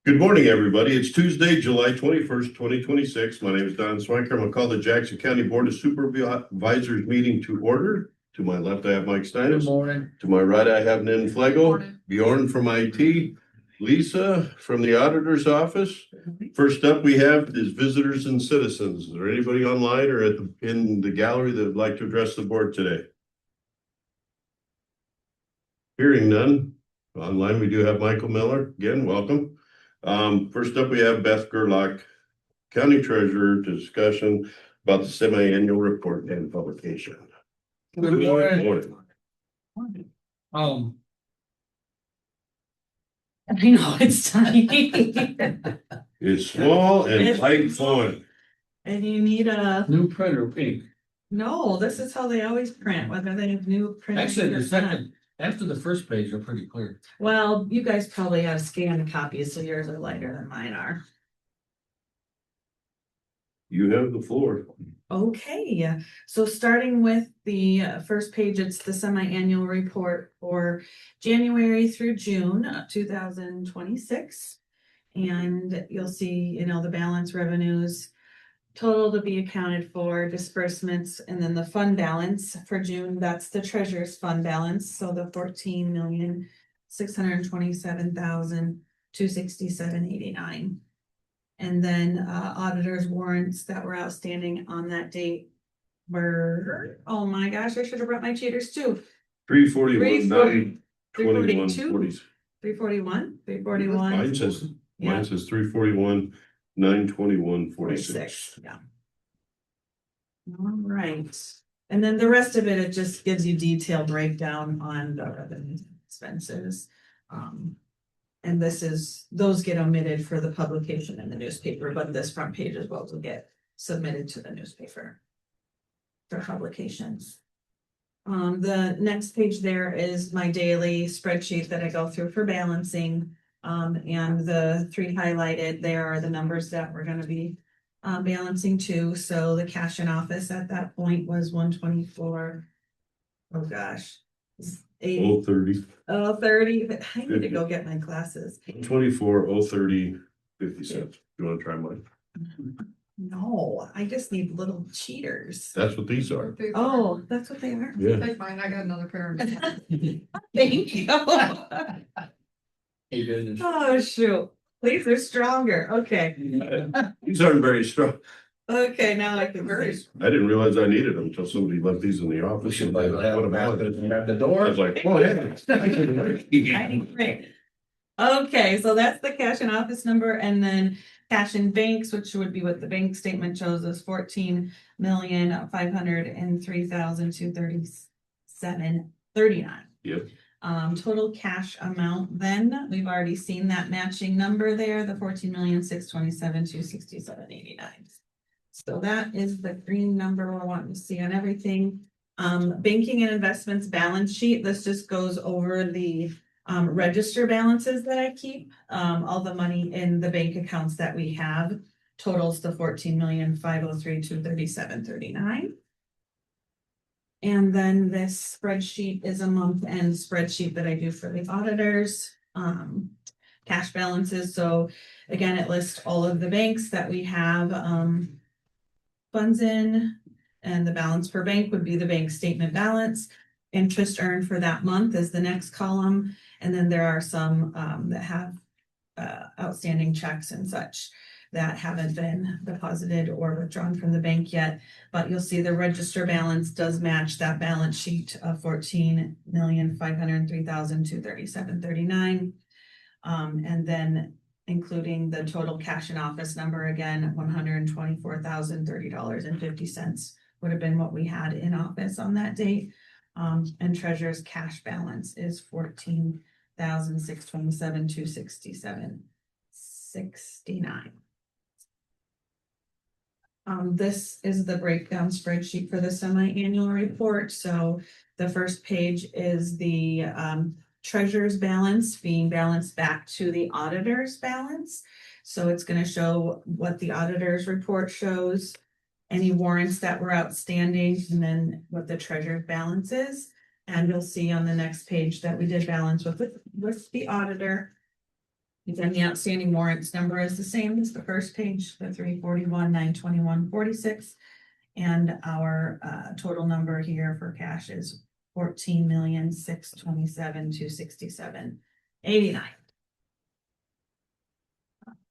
Good morning, everybody. It's Tuesday, July 21st, 2026. My name is Don Swanker. I'm going to call the Jackson County Board of Supervisors meeting to order. To my left, I have Mike Good Steinitz. morning. To my right, I have Nan Flego, Morning. Bjorn from IT, Lisa from the Auditor's Office. First up we have is visitors and citizens. Is there anybody online or in the gallery that would like to address the board today? Hearing none. Online, we do have Michael Miller. Again, welcome. First up, we have Beth Gerlach, County Treasurer, to discussion about the semi-annual report and publication. Good morning. Morning. I know it's tiny. It's small and light font. And you need a, New printer, pink. no, this is how they always print, whether they have new print. Actually, the second, after the first page, they're pretty clear. Well, you guys probably have scanned copies, so yours are lighter than mine are. You have the floor. Okay, so starting with the first page, it's the semi-annual report for January through June of 2026. And you'll see, the balance revenues total to be accounted for, disbursements, and then the fund balance for June, that's the treasurer's fund balance. So the 14,627,267.89. And then auditors warrants that were outstanding on that date were, oh my gosh, I should have brought my cheaters too. 341, 921, 341, 341. Mine says 341, 921, 46. Yeah. All right. And then the rest of it just gives you detailed breakdown on the revenue expenses. And those get omitted for the publication in the newspaper, but this front page as well will get submitted to the newspaper for publications. The next page there is my daily spreadsheet that I go through for balancing. And the three highlighted there are the numbers that we're gonna be balancing to. So the cash in office at that point was 124. Oh gosh. 80. 030. Oh, 30. I need to go get my glasses. 24, 030, 50 cents. You want to try mine? No, I just need little cheaters. That's what these are. Oh, that's what they are. Yeah. Take mine, I got another pair. Thank you. Hey, goodness. Oh, shoot. These are stronger. Okay. These aren't very strong. Okay, now I can very. I didn't realize I needed them until somebody left these in the We office. should What have about it? at the I door. was like, oh, yeah. Great. Okay, so that's the cash in office number, and then cash in banks, which would be what the bank statement shows us, 14,503,237.39. Yep. Total cash amount, then we've already seen that matching number there, the 14,627,267.89. So that is the green number we're wanting to see on everything. Banking and investments balance sheet, this just goes over the register balances that I keep. All the money in the bank accounts that we have totals the 14,503,237.39. And then this spreadsheet is a month-end spreadsheet that I do for the auditors. Cash balances, so again, it lists all of the banks that we have funds in, and the balance per bank would be the bank statement balance. Interest earned for that month is the next column, and then there are some that have outstanding checks and such that haven't been deposited or withdrawn from the bank yet. But you'll see the register balance does match that balance sheet of 14,503,237.39. And then including the total cash in office number, again, $124,030.50 would have been what we had in office on that date. And treasurer's cash balance is 14,627,267.69. This is the breakdown spreadsheet for the semi-annual report. So the first page is the treasurer's balance being balanced back to the auditor's balance. So it's going to show what the auditor's report shows, any warrants that were outstanding, and then what the treasurer's balance is. And you'll see on the next page that we did balance with the auditor. Then the outstanding warrants number is the same as the first page, the 341,921,46. And our total number here for cash is 14,627,267.89.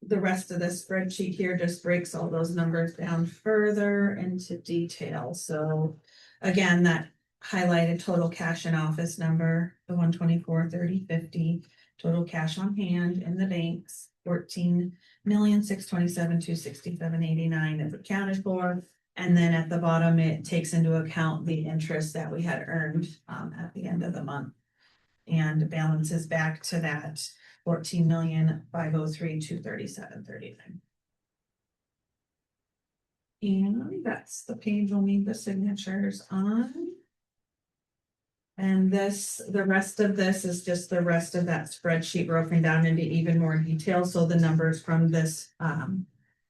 The rest of the spreadsheet here just breaks all those numbers down further into detail. So again, that highlighted total cash in office number, the 124,3050, total cash on hand in the banks, 14,627,267.89 is accounted for. And then at the bottom, it takes into account the interest that we had earned at the end of the month. And balances back to that 14,503,237.39. And that's the page we'll need the signatures on. And the rest of this is just the rest of that spreadsheet broken down into even more detail. So the numbers from this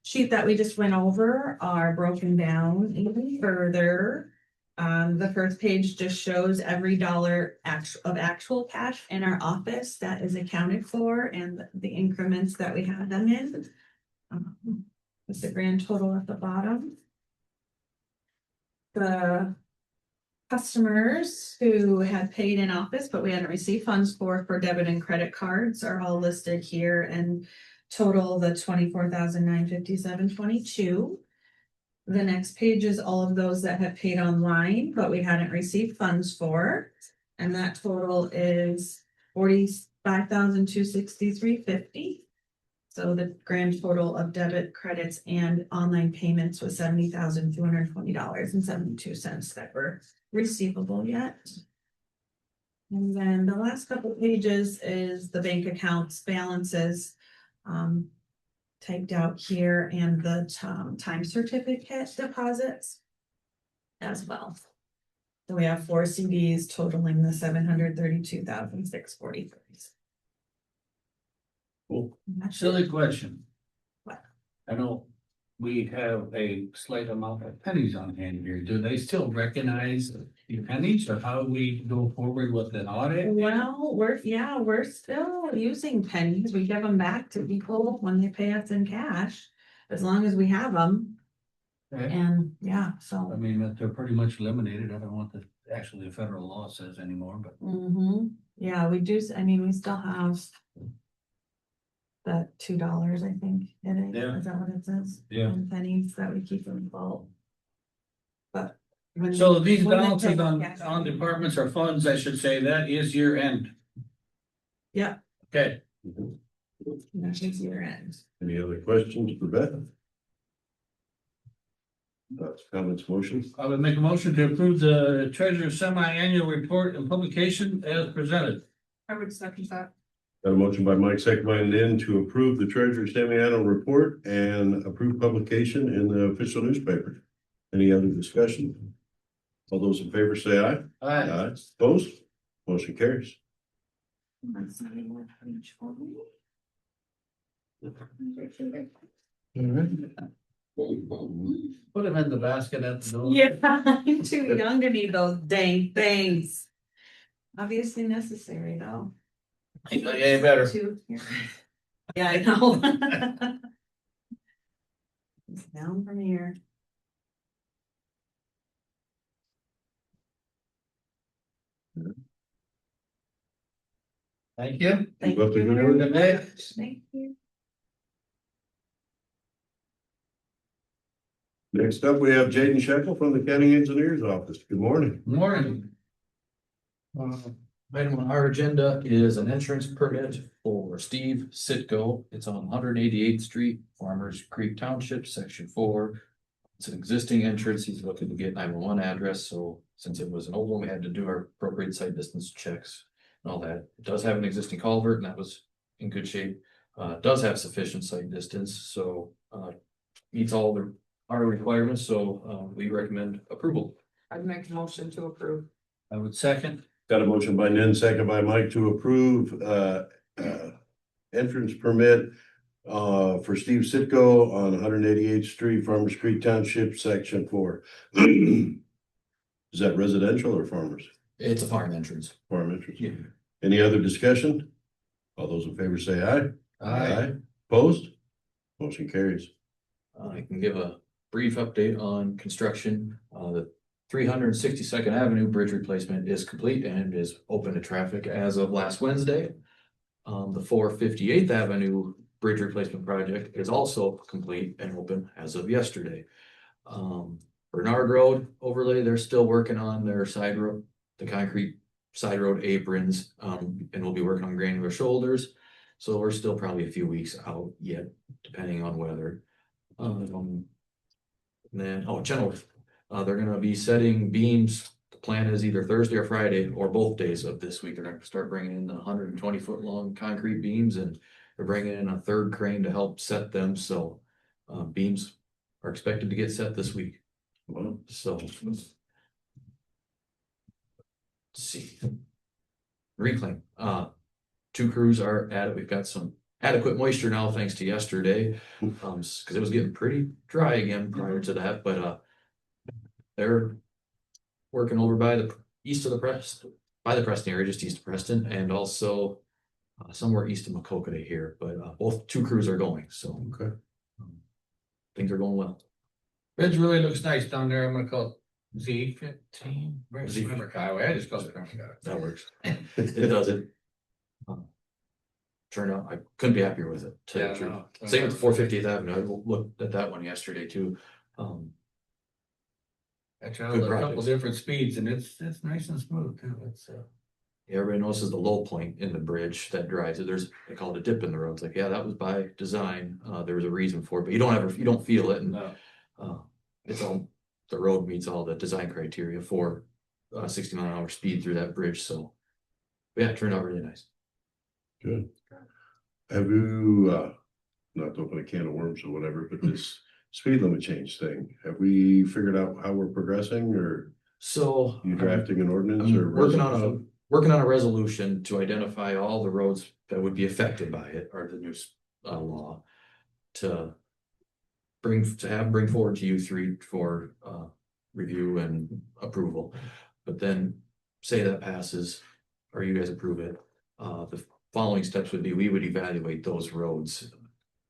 sheet that we just went over are broken down even further. The first page just shows every dollar of actual cash in our office that is accounted for and the increments that we have them in. With the grand total at the bottom. The customers who had paid in office, but we hadn't received funds for debit and credit cards are all listed here and total the 24,957.22. The next page is all of those that have paid online, but we hadn't received funds for. And that total is 45,263.50. So the grand total of debit, credits, and online payments was $70,220.72 that were receivable yet. And then the last couple pages is the bank accounts balances typed out here and the time certificate deposits as well. So we have 4 CDs totaling the 732,643. Cool. Silly question. What? I know we have a slight amount of pennies on hand here. Do they still recognize the pennies or how we go forward with an audit? Well, we're still using pennies. We give them back to people when they pay us in cash, as long as we have them. Okay. And yeah, I so. mean, they're pretty much eliminated. I don't know what the federal law says anymore, but Yeah, we do, I mean, we still have the $2, I think it is. Yeah. Is that what it says? Yeah. And pennies that we keep in vault. But. when so they- these when they balances pay on cash- departments or funds, I should say, that is year end. Yeah, Okay. that is year end. Any other questions for Beth? Thoughts, comments, motions? I would make a motion to approve the treasurer's semi-annual report and publication as presented. I would second that. Got a motion by Mike, second by Lynn to approve the treasurer's semi-annual report and approve publication in the official newspaper. Any other discussion? All those in favor say aye. Aye. Opposed? Motion carries. All right. Put them in the basket at the door. Yeah, I'm too young to need those dang things. Obviously necessary though. Yeah, better. Yeah, I know. It's down from here. Thank you. Thank Welcome, you good very Good night. much. Thank you. Next up, we have Jaden Shekel from the County Engineer's Office. Good morning. Morning. Item on our agenda is an insurance permit for Steve Sitko. It's on 188th Street, Farmers Creek Township, Section 4. It's an existing entrance. He's looking to get 911 address. So since it was an old one, we had to do our appropriate site distance checks and all that. It does have an existing culvert and that was in good shape. It does have sufficient site distance, so meets all our requirements. So we recommend approval. I'd make a motion to approve. I would second. Got a motion by Nan, second by Mike to approve entrance permit for Steve Sitko on 188th Street, Farmers Creek Township, Section 4. Is that residential or farmers? It's a farm entrance. Farm entrance. Yeah. Any other discussion? All those in favor say aye. Opposed? Motion carries. I can give a brief update on construction. The 362nd Avenue Bridge replacement is complete and is open to traffic as of last Wednesday. The 458th Avenue Bridge replacement project is also complete and open as of yesterday. Bernard Road overlay, they're still working on their side road, the concrete side road aprons, and we'll be working on granular shoulders. So we're still probably a few weeks out yet, depending on weather. Then, Chenoweth, they're gonna be setting beams. The plan is either Thursday or Friday or both days of this week. They're gonna start bringing in the 120-foot long concrete beams, and they're bringing in a third crane to help set them. So beams are expected to get set this week. Wow. So let's see. Reclaim. 2 crews are at it. We've got some adequate moisture now, thanks to yesterday. Because it was getting pretty dry again prior to that, but they're working over by the east of the Preston, by the Preston area, just east of Preston, and also somewhere east of Macokota here. But both 2 crews are going, so Okay. things are going well. Bridge really looks nice down there. I'm gonna call it Z15. Where's Z- Swimmer Highway? I just call it Swimmer Highway. That works. It does it. Turned out I couldn't be happier with it. To tell you the truth. no. Same with the 450th Avenue. I looked at that one yesterday too. I traveled Good a couple projects. different speeds and it's nice and smooth too. It's Everybody notices the low point in the bridge that drives it. They call it a dip in the road. It's like, yeah, that was by design. There was a reason for it, but you don't feel it. And no. it's all, the road meets all the design criteria for 60-mile-an-hour speed through that bridge. So yeah, it turned out really nice. Good. Have you, not to open a can of worms or whatever, but this speed limit change thing, have we figured out how we're progressing, or So you drafting an ordinance I'm or resolution? working on a resolution to identify all the roads that would be affected by it, or the new law, to bring forward to you 3 for review and approval. But then say that passes or you guys approve it, the following steps would be we would evaluate those roads.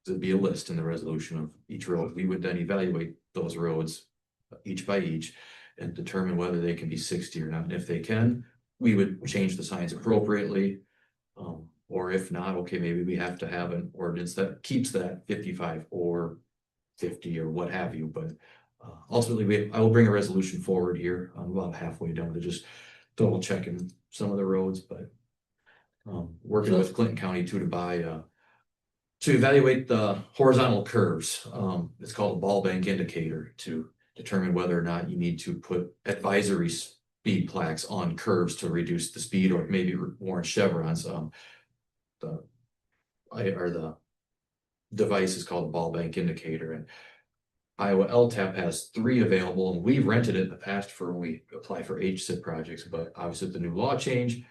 There'd be a list in the resolution of each road. We would then evaluate those roads each by each and determine whether they can be 60 or not. And if they can, we would change the signs appropriately. Or if not, okay, maybe we have to have an ordinance that keeps that 55 or 50 or what have you. But ultimately, I will bring a resolution forward here. I'm about halfway done to just double checking some of the roads, but working with Clinton County too to evaluate the horizontal curves. It's called a ball bank indicator to determine whether or not you need to put advisory speed plaques on curves to reduce the speed, or maybe warrant chevrons. The device is called a ball bank indicator, and Iowa LTAP has 3 available, and we've rented it in the past for when we apply for HSIP projects. But obviously, with the new law change,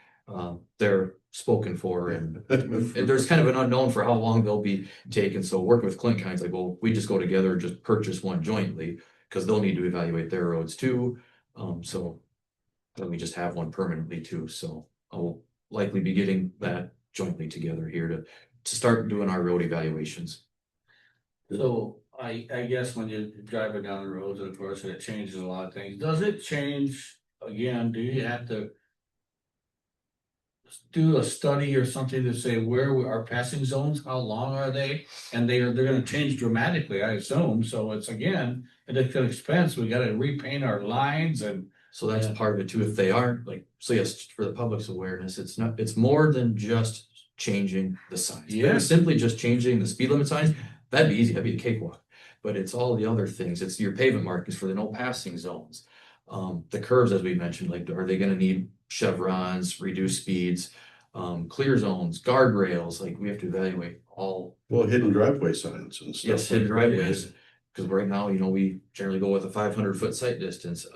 they're spoken for, and there's kind of an unknown for how long they'll be taken. So working with Clinton County's like, well, we just go together and just purchase one jointly, because they'll need to evaluate their roads too. So then we just have one permanently too. So I will likely be getting that jointly together here to start doing our road evaluations. So I guess when you're driving down the roads, and of course it changes a lot of things. Does it change again? Do you have to do a study or something to say where our passing zones, how long are they? And they're gonna change dramatically, I assume. So it's again, an expense. We gotta repaint our lines and So that's part of it too. If they aren't like, so yes, for the public's awareness, it's more than just changing the signs. If it was simply just changing the speed limit signs, that'd be easy. That'd be a cakewalk. But it's all the other things. It's your pavement markings for the no passing zones. The curves, as we mentioned, like, are they gonna need chevrons, reduced speeds, clear zones, guardrails? Like, we have to evaluate all. Well, hidden driveway signs and stuff. Yes, hidden driveways, because right now, we generally go with a 500-foot sight distance.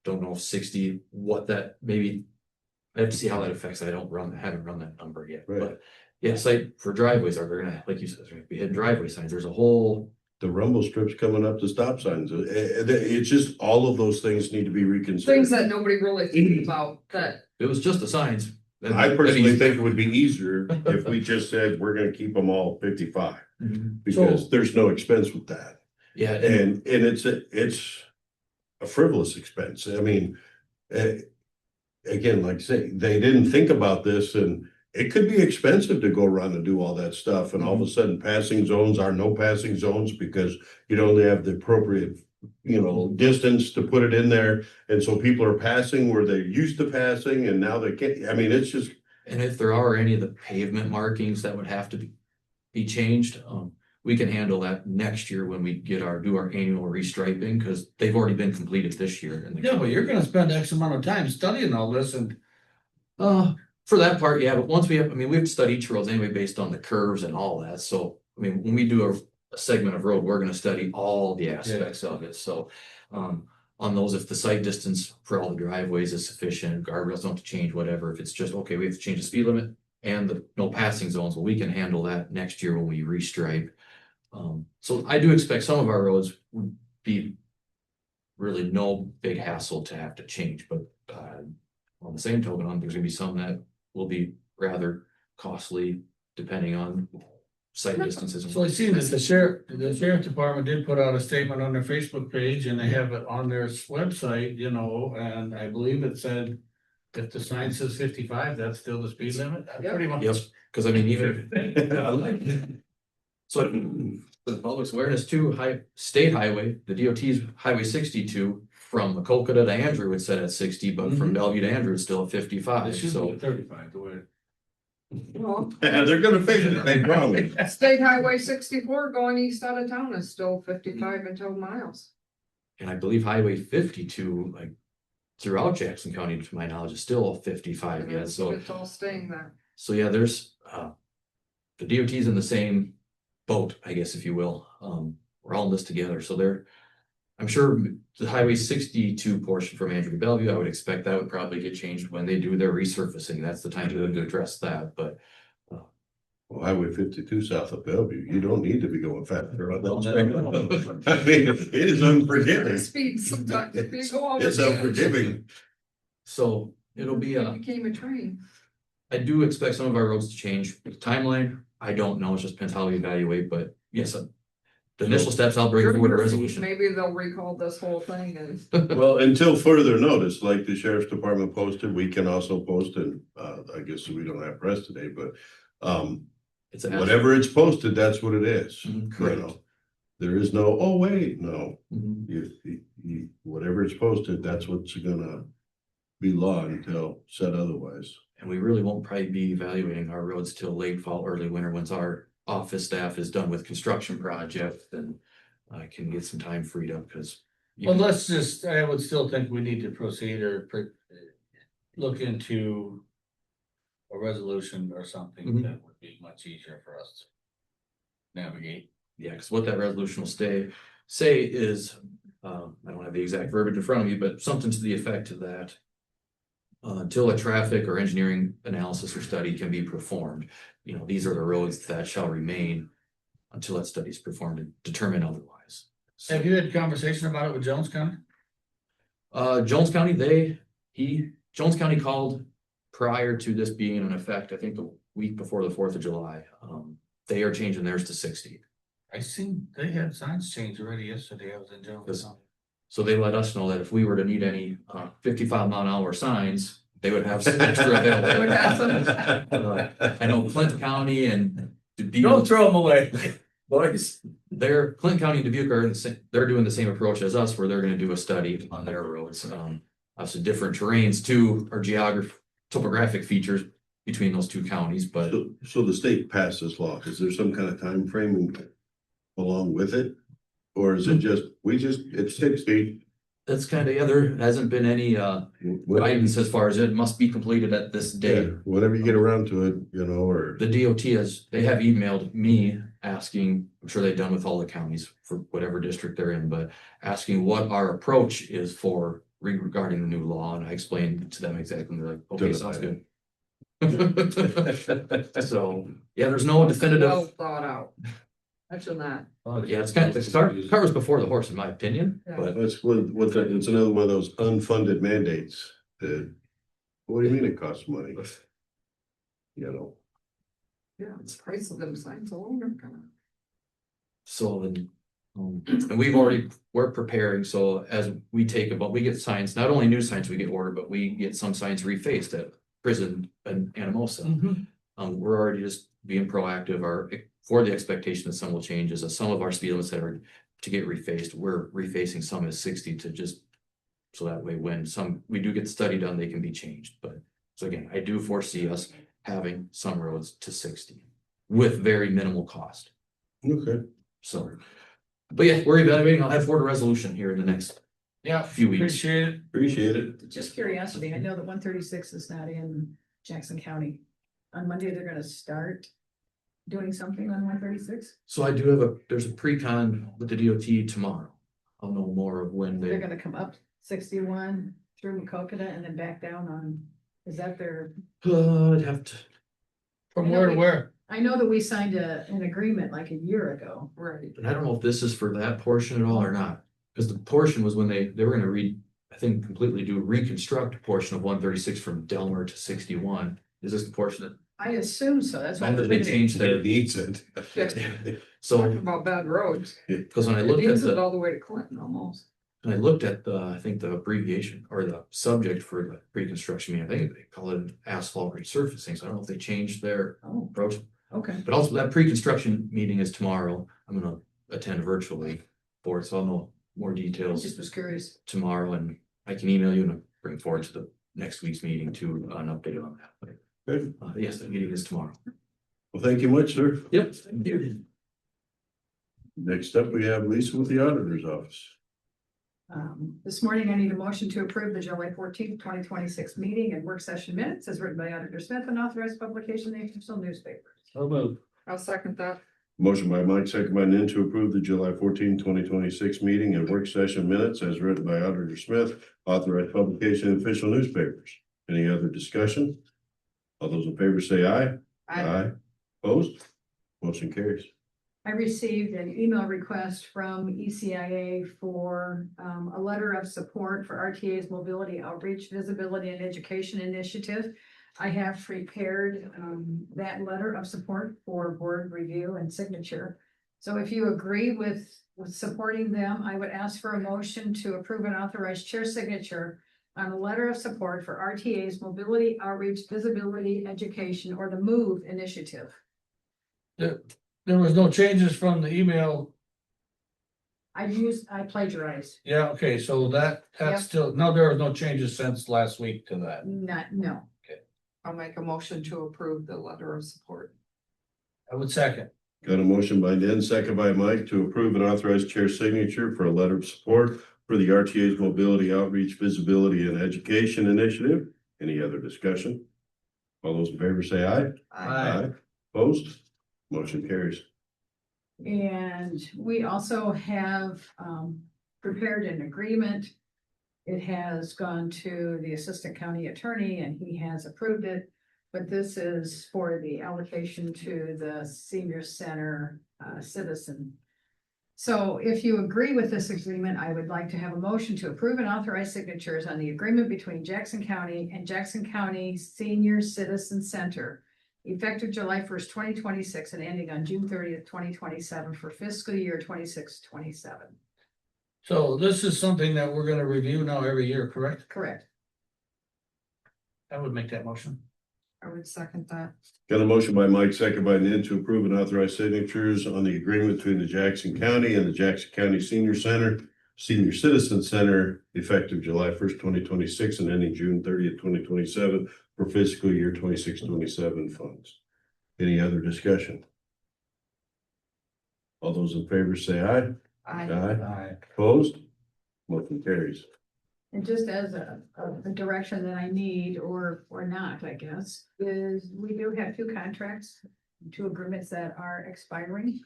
Don't know if 60, what that, maybe I have to see how that affects it. I haven't run that number yet. Right. But yeah, sight for driveways are gonna, like you said, there's gonna be hidden driveway signs. There's a whole. The rumble strips coming up to stop signs. It's just all of those things need to be reconsidered. Things that nobody really thinks about that. If it was just the signs, I personally think it would be easier if we just said, we're gonna keep them all 55, because there's no expense with that. Yeah, And it's a frivolous expense. I mean, again, like I say, they didn't think about this, and it could be expensive to go around and do all that stuff. And all of a sudden passing zones are no passing zones because you don't have the appropriate, distance to put it in there. And so people are passing where they're used to passing, and now they can't. I mean, it's just. and if there are any of the pavement markings that would have to be changed, we can handle that next year when we do our annual restriping, because they've already been completed this year. Yeah, but you're gonna spend X amount of time studying all this and. For that part, yeah, but once we have to study each roads anyway based on the curves and all that. So, when we do a segment of road, we're gonna study all the aspects of it. So, on those, if the sight distance for all the driveways is sufficient, guardrails don't have to change, whatever. If it's just, okay, we have to change the speed limit and the no passing zones, well, we can handle that next year when we restripe. So I do expect some of our roads would be really no big hassle to have to change, but, on the same token, there's gonna be some that will be rather costly depending on sight distances. So I see that the sheriff department did put out a statement on their Facebook page, and they have it on their website, and I believe it said. If the sign says 55, that's still the speed limit, pretty much. Yep, because even. So for the public's awareness too, state highway, the DOT's Highway 62 from Makolka to Andrew, it's set at 60, but from Bellevue to Andrew, it's still at 55. It should So be 35 the way. Well, And they're gonna fix it, they promise. State Highway 64 going east out of town is still 55 and 12 miles. and I believe Highway 52, like throughout Jackson County, to my knowledge, is still 55 yet. So It's all staying there. So yeah, there's the DOT's in the same boat, I guess, if you will. We're all in this together. So I'm sure the Highway 62 portion from Andrew to Bellevue, I would expect that would probably get changed when they do their resurfacing. That's the time to address that. But Well, Highway 52 south of Bellevue, you don't need to be going faster on that. I mean, it is unforgiving. Speed sometimes, if you go over. It's unforgiving. so it'll be It became a train. I do expect some of our roads to change. The timeline, I don't know. It just depends how we evaluate. But yes, the initial steps, I'll bring forward a resolution. Maybe they'll recall this whole thing and. Well, until further notice, like the sheriff's department posted, we can also post, and I guess we don't have press today, but It's a whatever it's posted, that's what it is. Mhm, You correct. know, there is no, oh, wait, no. Mhm. Whatever it's posted, that's what's gonna be law until said otherwise. And we really won't probably be evaluating our roads till late fall, early winter, once our office staff is done with construction projects, then I can get some time freed up, because. Well, I would still think we need to proceed or look into a resolution or something Mhm. that would be much easier for us to navigate. Yeah, because what that resolution will say is, I don't have the exact verbiage in front of me, but something to the effect of that. Until a traffic or engineering analysis or study can be performed, these are the roads that shall remain until that study is performed and determined otherwise. So, Have you had conversation about it with Jones County? Jones County, Jones County called prior to this being in effect, I think the week before the 4th of July. They are changing theirs to 60. I seen they had signs changed already yesterday. I was in Jones Yes. County. So they let us know that if we were to need any 55-mile-an-hour signs, they would have some extra available. They would have some. I know Clinton County and Dubuque, Don't throw them away, boys. Clinton County and Dubuque are they're doing the same approach as us, where they're going to do a study on their roads. Obviously different terrains too, or topographic features between those two counties, but So the state passed this law. Is there some kind of time frame along with it? Or is it just, it's 60? that's kind of, there hasn't been any guidance as far as it must be completed at this date. Whenever you get around to it, or. The DOT they have emailed me asking, I'm sure they've done with all the counties for whatever district they're in, but asking what our approach is regarding the new law, and I explained to them exactly, and they're like, okay, sounds good. So, yeah, there's no Well definitive, thought out. Actually not. yeah, it's kind of, the cart was before the horse, in my opinion, Yeah. but That's it's another one of those unfunded mandates that, what do you mean it costs money? you know. Yeah, it's the price of them signs alone are gonna. So then, and we're preparing, so as we we get signs, not only new signs we get ordered, but we get some signs refaced at prison and Anamosa. We're already just being proactive, for the expectation that some will change, is that some of our speed limits that are to get refaced, we're refacing some as 60 to just. So that way, when we do get the study done, they can be changed, but, so again, I do foresee us having some roads to 60 with very minimal cost, Okay. so. But yeah, we're evaluating, I'll have forward a resolution here in the next Yeah, few weeks. appreciate it. Appreciate it. Just curiosity, I know that 136 is not in Jackson County. On Monday, they're gonna start doing something on 136. So I do have there's a pre-con with the DOT tomorrow. I'll know more of when They're they, gonna come up 61 through Macokota and then back down on, is that their? I'd have to, From where to where? I know that we signed an agreement like a year ago. Right. and I don't know if this is for that portion at all or not. Because the portion was when they were gonna I think completely reconstruct a portion of 136 from Delmer to 61. Is this the portion that, I assume so, that's why. and that they changed That their, needs it. Talking so, about bad roads. because when I It looked at needs it the, all the way to Clinton almost. when I looked at I think the abbreviation or the subject for the pre-construction meeting, I think they call it asphalt resurfacing, so I don't know if they changed their Oh, approach. okay. But also that pre-construction meeting is tomorrow. I'm gonna attend virtually for it, so I'll know more I details just was curious. tomorrow, and I can email you and bring forward to the next week's meeting to an update on that. But, Good. yes, the meeting is tomorrow. Well, thank you much, sir. Yep. Thank you. Next up, we have Lisa with the auditor's office. This morning, I need a motion to approve the July 14th, 2026 meeting and work session minutes as written by Auditor Smith and authorized publication in the official newspaper. So move. I'll second that. Motion by Mike, second by Nan to approve the July 14, 2026 meeting and work session minutes as written by Auditor Smith, authorized publication in official newspapers. Any other discussion? All those in favor say aye. Opposed? Motion carries. I received an email request from ECIA for a letter of support for RTA's Mobility Outreach, Visibility and Education Initiative. I have prepared that letter of support for board review and signature. So if you agree with supporting them, I would ask for a motion to approve and authorize chair signature on a letter of support for RTA's Mobility Outreach, Visibility, Education, or the MOVE initiative. There was no changes from the email. I plagiarized, Yeah, okay, so Yep. that's still, no, there was no changes since last week to that. no. I'll make a motion to approve the letter of support. I would second. Got a motion by Nan, second by Mike to approve and authorize chair signature for a letter of support for the RTA's Mobility Outreach, Visibility and Education Initiative. Any other discussion? All those in favor say aye. Aye. Opposed? Motion carries. And we also have prepared an agreement. It has gone to the assistant county attorney and he has approved it. But this is for the allocation to the senior center citizen. So if you agree with this agreement, I would like to have a motion to approve and authorize signatures on the agreement between Jackson County and Jackson County Senior Citizen Center, effective July 1st, 2026 and ending on June 30th, 2027 for fiscal year 26-27. So this is something that we're gonna review now every year, correct? Correct. I would make that motion. I would second that. Got a motion by Mike, second by Nan to approve and authorize signatures on the agreement between the Jackson County and the Jackson County Senior Citizen Center, effective July 1st, 2026 and ending June 30th, 2027 for fiscal year 26-27 funds. Any other discussion? All those in favor say aye. I, Opposed? Motion carries. And just as a direction that I need or not, I guess, is we do have two contracts, two agreements that are expiring.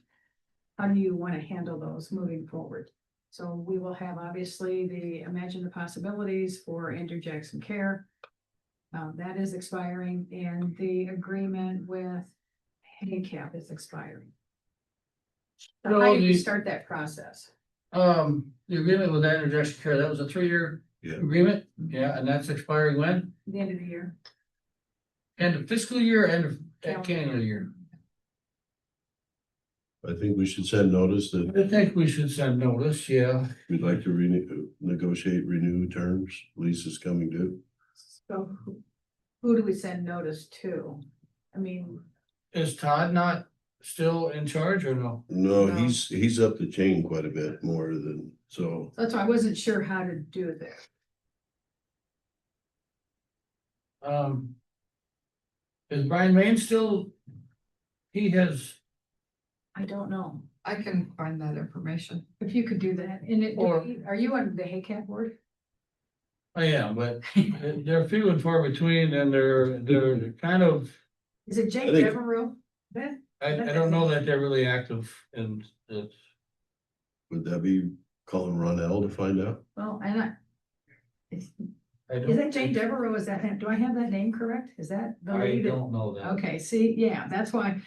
How do you want to handle those moving forward? So we will have obviously the Imagine the Possibilities for Andrew Jackson Care. That is expiring and the agreement with handicap is expiring. So how do you start that process? The agreement with Andrew Jackson Care, that was a 3-year Yeah. agreement, yeah, and that's expiring when? The end of the year. end of fiscal year, end of calendar year. I think we should send notice that I think we should send notice, yeah. we'd like to negotiate renew terms, lease is coming due. So who do we send notice to? I mean, Is Todd not still in charge or no? No, No. he's up the chain quite a bit more than, so. that's why I wasn't sure how to do this. Is Brian Main still? He has, I don't know. I can find that information. If you could do that, and Or- are you on the HACAP board? I am, but they're few and far between and they're kind of, Is it I Jake think- Devereaux? That, I don't know that they're really active in it. Would that be calling Ronell to find out? well, and I, is I that don't Jake think- Devereaux? Is that, do I have that name correct? Is that the I lady that? don't know that. Okay, see, yeah, that's why.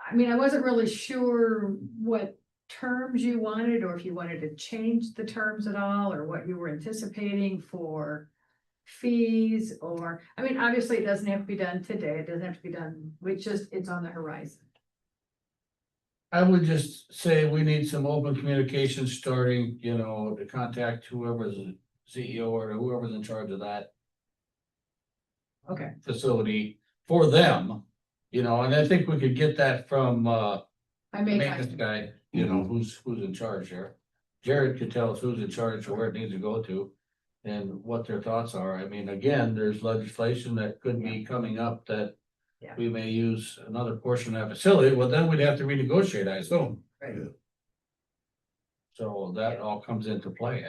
I mean, I wasn't really sure what terms you wanted, or if you wanted to change the terms at all, or what you were anticipating for fees, or, I mean, obviously, it doesn't have to be done today, it doesn't have to be done, it's on the horizon. I would just say we need some open communication starting, to contact whoever's the CEO or whoever's in charge of that Okay, facility for them. And I think we could get that from I the may, maintenance guy, who's in charge there. Jared could tell us who's in charge or where it needs to go to and what their thoughts are. I mean, again, there's legislation that could be coming up that Yeah. we may use another portion of that facility. Well, then we'd have to renegotiate, I assume. right. So that all comes into play.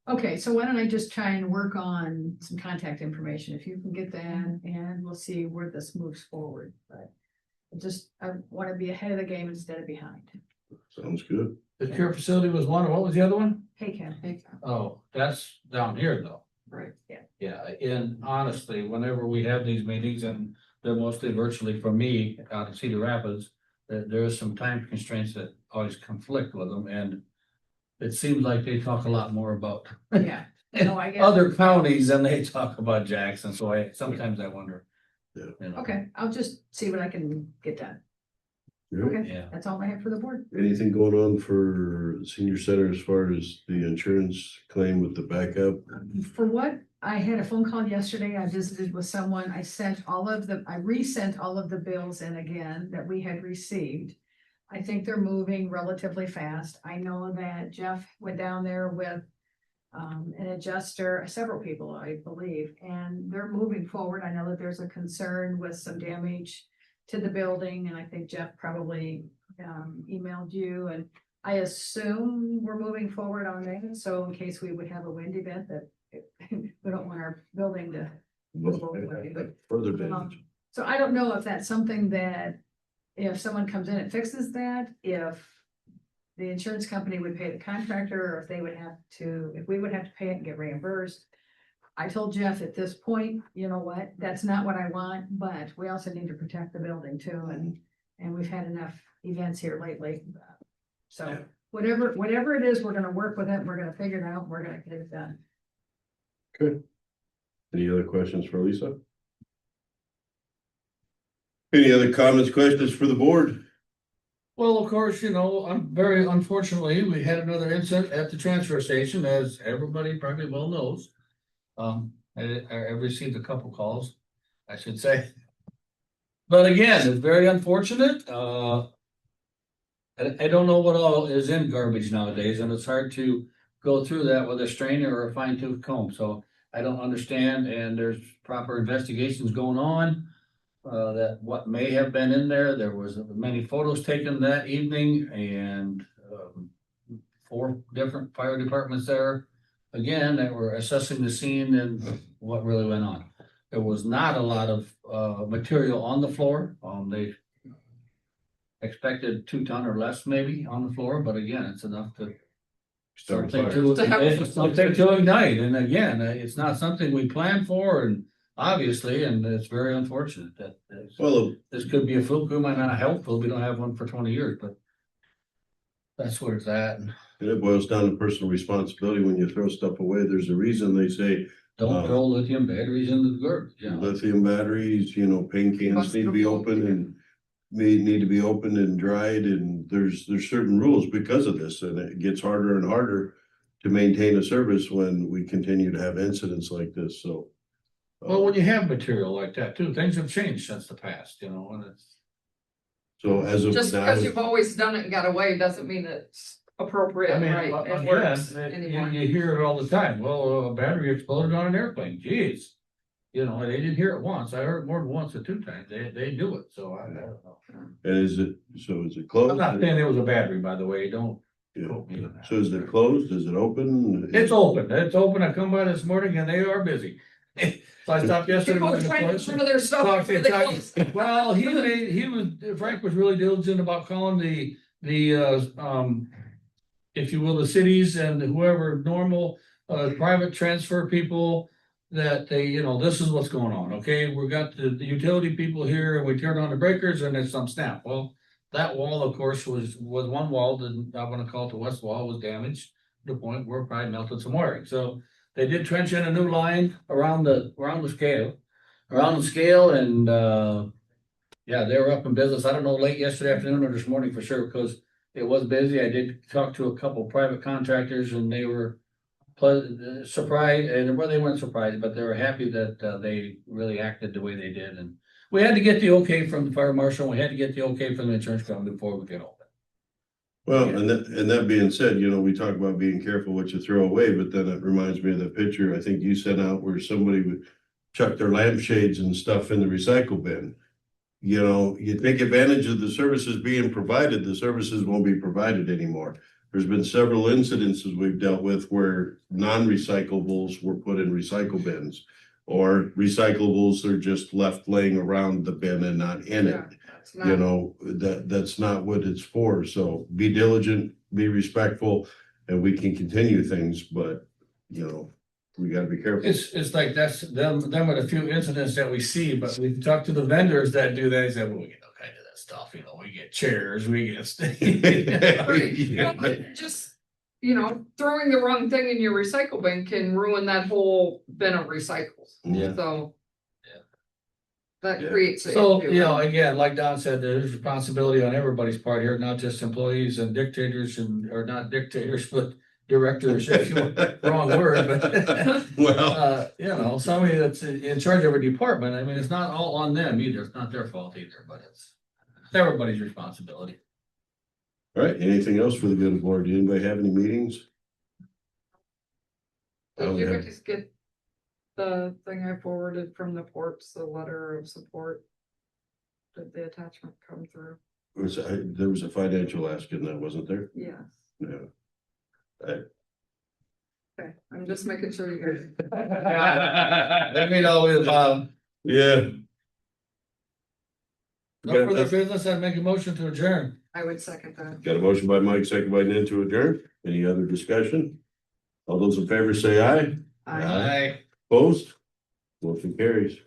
Okay, so why don't I just try and work on some contact information, if you can get that, and we'll see where this moves forward, but. I wanna be ahead of the game instead of behind. Sounds good. The cure facility was one, what was the other one? Hey, Ken. Oh, that's down here though. Right. Yeah, and honestly, whenever we have these meetings, and they're mostly virtually for me out in Cedar Rapids, there is some time constraints that always conflict with them, and it seems like they talk a lot more about Yeah, no, I get it. other counties than they talk about Jackson, so sometimes I wonder. Yeah. Okay, I'll just see what I can get done. Good. Okay, Yeah, that's all I have for the board. Anything going on for senior center as far as the insurance claim with the backup? For what, I had a phone call yesterday, I visited with someone, I resent all of the bills in again that we had received. I think they're moving relatively fast. I know that Jeff went down there with an adjuster, several people, I believe, and they're moving forward. I know that there's a concern with some damage to the building, and I think Jeff probably emailed you, and I assume we're moving forward on that, so in case we would have a wind event that we don't want our building to. Further damage. So I don't know if that's something that, if someone comes in and fixes that, if the insurance company would pay the contractor, or if we would have to pay it and get reimbursed. I told Jeff at this point, you know what, that's not what I want, but we also need to protect the building too, and we've had enough events here lately. So whatever it is, we're gonna work with it, we're gonna figure it out, we're gonna get it done. Good. Any other questions for Lisa? Any other comments, questions for the board? well, of course, I'm very unfortunately, we had another incident at the transfer station, as everybody probably well knows. I received a couple calls, I should say. But again, it's very unfortunate. I don't know what all is in garbage nowadays, and it's hard to go through that with a strainer or a fine tooth comb, so I don't understand, and there's proper investigations going on. That what may have been in there was many photos taken that evening, and 4 different fire departments there. Again, that were assessing the scene and what really went on. There was not a lot of material on the floor. They expected 2 ton or less maybe on the floor, but again, it's enough to Start something fire. to ignite. And again, it's not something we planned for, and obviously, and it's very unfortunate that Well, this could be a fluke. We might not have helpful. We don't have one for 20 years, but that's where it's at. it boils down to personal responsibility. When you throw stuff away, there's a reason they say, Don't throw lithium batteries into the garbage, yeah. Lithium batteries, you know, paint cans need to be open and need to be opened and dried, and there's certain rules because of this, and it gets harder and harder to maintain a service when we continue to have incidents like this, so. Well, when you have material like that too, things have changed since the past, you know, and it's. So as of Just now, because you've always done it and got away doesn't mean it's appropriate, I mean, right? It again, works you anymore. hear it all the time. Well, a battery exploded on an airplane. Geez. You know, they didn't hear it once. I heard it more than once or two times. They do it. So I don't know. and is it closed? I'm not saying it was a battery, by the way. Don't Yeah. quote me on that. So is it closed? Is it open? It's open. It's open. I come by this morning and they are busy. So I stopped yesterday. People morning trying to to get rid of their stuff. Talk to- before they talk- close. Well, Frank was really diligent about calling if you will, the cities and whoever normal, private transfer people. That they, you know, this is what's going on, okay? We got the utility people here and we turned on the breakers and there's some snap. Well, that wall, of course, was one wall, that I wanna call it the west wall, was damaged to the point where it probably melted some wiring. So they did trench in a new line around the scale and, yeah, they were up in business. I don't know, late yesterday afternoon or this morning for sure, because it was busy. I did talk to a couple private contractors and they were surprised, and well, they weren't surprised, but they were happy that they really acted the way they did. And we had to get the okay from the fire marshal. We had to get the okay from the insurance company before we could open. Well, and that being said, you know, we talk about being careful what you throw away, but then it reminds me of the picture I think you sent out where somebody would chuck their lampshades and stuff in the recycle bin. You know, you take advantage of the services being provided, the services won't be provided anymore. There's been several incidences we've dealt with where non-recyclables were put in recycle bins. Or recyclables are just left laying around the bin and not in it. Yeah, that's not- You know, that's not what it's for. So be diligent, be respectful, and we can continue things, but you know, we gotta be careful. It's like that's them are the few incidents that we see, but we talk to the vendors that do that. They say, well, we get all kind of that stuff, you know, we get chairs, we get. Right. Yeah. Well, just, you know, throwing the wrong thing in your recycle bin can ruin that whole bin of recycles. Yeah. So. Yeah. That Yeah. creates. an So, issue. you know, again, like Don said, there's responsibility on everybody's part here, not just employees and dictators or not dictators, but directors, if you want, wrong word, but. Well, You know, somebody that's in charge of a department, I mean, it's not all on them either. It's not their fault either, but it's everybody's responsibility. all right, anything else for the good of the board? Did anybody have any meetings? Did you Yeah. guys get the thing I forwarded from the ports, the letter of support? Did the attachment come through? There was a financial ask in that, wasn't there? Yes. Yeah. Okay, I'm just making sure you guys. Let me know if, Yeah. no further business, I'd make a motion to adjourn. I would second that. Got a motion by Mike, second by Nan to adjourn. Any other discussion? All those in favor say aye. I Opposed? Motion carries.